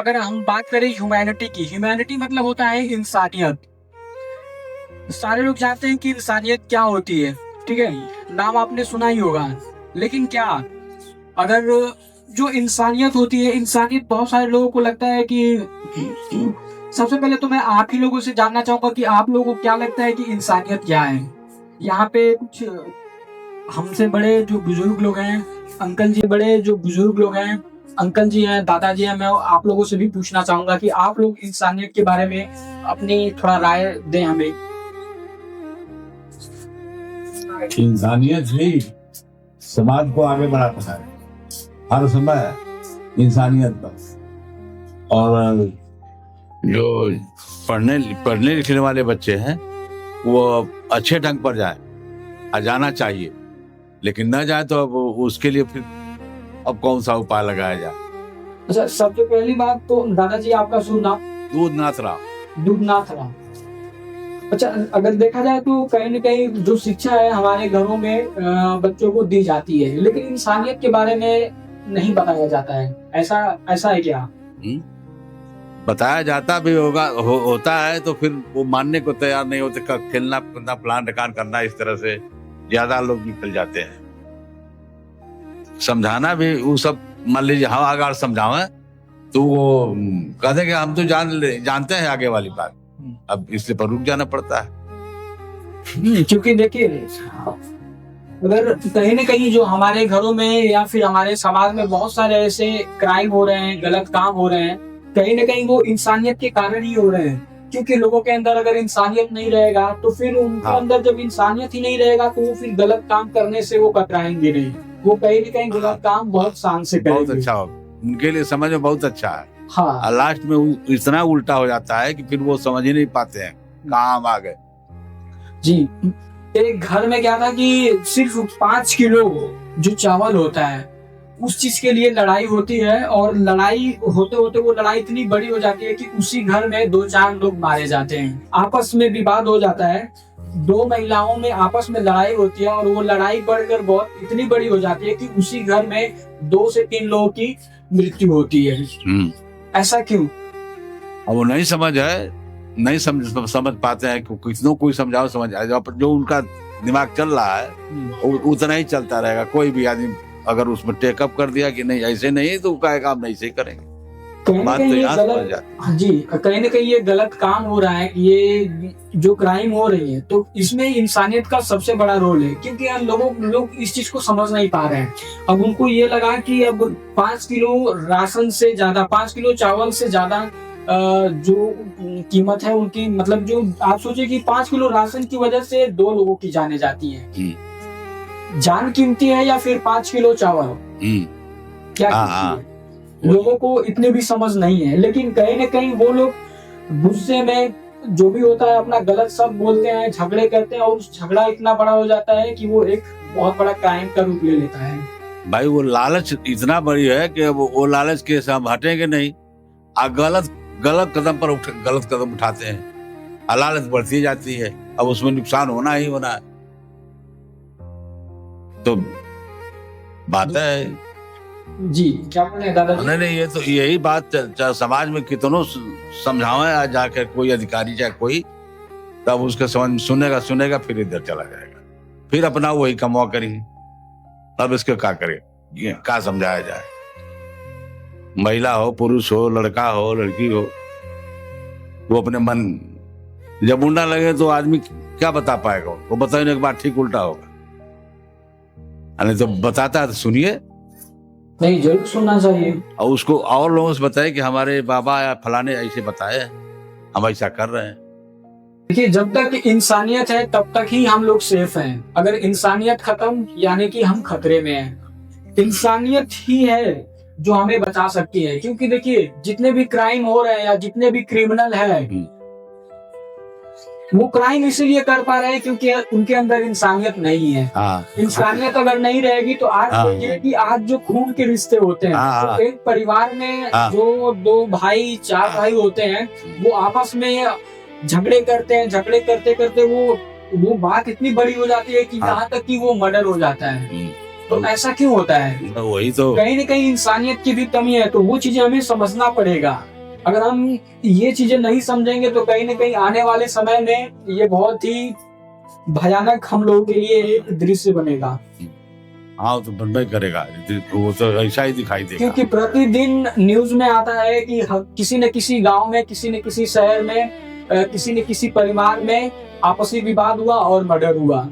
अगर हम बात करें ह्यूमैनिटी की, ह्यूमैनिटी मतलब होता है इंसानियत। सारे लोग जानते हैं कि इंसानियत क्या होती है, ठीक है, नाम आपने सुना ही होगा। लेकिन क्या अगर जो इंसानियत होती है, इंसानियत बहुत सारे लोगों को लगता है कि सबसे पहले तो मैं आप ही लोगों से जानना चाहूंगा कि आप लोगों को क्या लगता है कि इंसानियत क्या है। यहाँ पे कुछ हमसे बड़े जो बुजुर्ग लोग हैं, अंकल जी, बड़े जो बुजुर्ग लोग हैं, अंकल जी हैं, दादाजी हैं, मैं आप लोगों से भी पूछना चाहूंगा कि आप लोग इंसानियत के बारे में अपनी थोड़ा राय दें हमें। इंसानियत ही समाज को आगे बढ़ाता है हर समय, इंसानियत पर। और जो पढ़ने पढ़ने लिखने वाले बच्चे हैं वो अच्छे ढंग पर जाए, जाना चाहिए, लेकिन न जाए तो अब उसके लिए फिर अब कौन सा उपाय लगाया जाए। अच्छा, सबसे पहली बात तो दादाजी आपका सुनना दूधनाथ राम। दूधनाथ राम। अच्छा, अगर देखा जाए तो कहीं न कहीं जो शिक्षा है हमारे घरों में बच्चों को दी जाती है, लेकिन इंसानियत के बारे में नहीं बताया जाता है। ऐसा है क्या? बताया जाता भी होगा, होता है तो फिर वो मानने को तैयार नहीं होते। खेलना कूदना, प्लान ढकान करना, इस तरह से ज्यादा लोग निकल जाते हैं। समझाना भी वो सब, मान लीजिए हम अगर समझावे तो वो कहते कि हम तो जानते हैं आगे वाली बात, अब इससे पर रुक जाना पड़ता है। क्योंकि देखिए, अगर कहीं न कहीं जो हमारे घरों में या फिर हमारे समाज में बहुत सारे ऐसे क्राइम हो रहे हैं, गलत काम हो रहे हैं, कहीं न कहीं वो इंसानियत के कारण ही हो रहे हैं। क्योंकि लोगों के अंदर अगर इंसानियत नहीं रहेगा तो फिर उनके अंदर जब इंसानियत ही नहीं रहेगा तो वो फिर गलत काम करने से वो कतराएंगे नहीं। वो कहीं न कहीं गलत काम बहुत शान से करेंगे। बहुत अच्छा हो, उनके लिए समझ में बहुत अच्छा है। हाँ, लास्ट में इतना उल्टा हो जाता है कि फिर वो समझ ही नहीं पाते हैं कहाँ हम आ गए। जी, एक घर में क्या था कि सिर्फ 5 किलो जो चावल होता है उस चीज के लिए लड़ाई होती है, और लड़ाई होते होते वो लड़ाई इतनी बड़ी हो जाती है कि उसी घर में 2-4 लोग मारे जाते हैं। आपस में विवाद हो जाता है, 2 महिलाओं में आपस में लड़ाई होती है, और वो लड़ाई बढ़कर बहुत इतनी बड़ी हो जाती है कि उसी घर में 2 से 3 लोगों की मृत्यु होती है। ऐसा क्यों? अब वो नहीं समझ है, नहीं समझ पाते हैं कि कितनों कोई समझाओ समझ आए। जो उनका दिमाग चल रहा है उतना ही चलता रहेगा। कोई भी आदमी अगर उसमें टेकअप कर दिया कि नहीं ऐसे नहीं, तो उसका काम नहीं से करेंगे। बात तो यहाँ समझ जाती। जी, कहीं न कहीं ये गलत काम हो रहा है, ये जो क्राइम हो रही है, तो इसमें इंसानियत का सबसे बड़ा रोल है। क्योंकि यार लोग इस चीज को समझ नहीं पा रहे हैं। अब उनको ये लगा कि अब 5 किलो राशन से ज्यादा, 5 किलो चावल से ज्यादा जो कीमत है उनकी, मतलब जो आप सोचिए कि 5 किलो राशन की वजह से 2 लोगों की जानें जाती है। जान कीमती है या फिर 5 किलो चावल? क्या कीमती है? लोगों को इतने भी समझ नहीं है। लेकिन कहीं न कहीं वो लोग गुस्से में जो भी होता है अपना गलत शब्द बोलते हैं, झगड़े करते हैं, और उस झगड़ा इतना बड़ा हो जाता है कि वो एक बहुत बड़ा क्राइम का रूप ले लेता है। भाई वो लालच इतना बड़ी है कि वो लालच के से हम हटेंगे नहीं। गलत कदम पर गलत कदम उठाते हैं, लालच बढ़ती जाती है। अब उसमें नुकसान होना ही होना है। तो बात है जी, क्या बोल रहे हैं दादाजी? नहीं, ये तो यही बात समाज में कितनों समझावे जाकर कोई अधिकारी चाहे कोई, तब उसका समझ सुनेगा फिर इधर चला जाएगा, फिर अपना वही कमवा करेंगे। अब इसको क्या करे, क्या समझाया जाए? महिला हो, पुरुष हो, लड़का हो, लड़की हो, वो अपने मन जब मुंडा लगे तो आदमी क्या बता पाएगा? वो बताने के बाद ठीक उल्टा होगा। नहीं तो बताता है तो सुनिए, नहीं, जरूर सुनना चाहिए। और उसको और लोगों से बताए कि हमारे बाबा या फलाने ऐसे बताए, हम ऐसा कर रहे हैं। देखिए, जब तक इंसानियत है तब तक ही हम लोग सेफ हैं। अगर इंसानियत खत्म यानी कि हम खतरे में हैं। इंसानियत ही है जो हमें बचा सकती है। क्योंकि देखिए, जितने भी क्राइम हो रहे हैं या जितने भी क्रिमिनल है, वो क्राइम इसीलिए कर पा रहे हैं क्योंकि उनके अंदर इंसानियत नहीं है। इंसानियत अगर नहीं रहेगी तो आज जो खून के रिश्ते होते हैं, तो एक परिवार में जो 2 भाई 4 भाई होते हैं, वो आपस में झगड़े करते करते वो बात इतनी बड़ी हो जाती है कि यहाँ तक कि वो मर्डर हो जाता है। तो ऐसा क्यों होता है? वही तो कहीं न कहीं इंसानियत की भी कमी है। तो वो चीजें हमें समझना पड़ेगा। अगर हम ये चीजें नहीं समझेंगे तो कहीं ना कहीं आने वाले समय में ये बहुत ही भयानक हम लोगों के लिए एक दृश्य बनेगा। हाँ तो बनबे करेगा, वो तो ऐसा ही दिखाई देगा। क्योंकि प्रतिदिन न्यूज में आता है कि किसी न किसी गांव में, किसी न किसी शहर में, किसी न किसी परिवार में आपसी विवाद हुआ और मर्डर हुआ।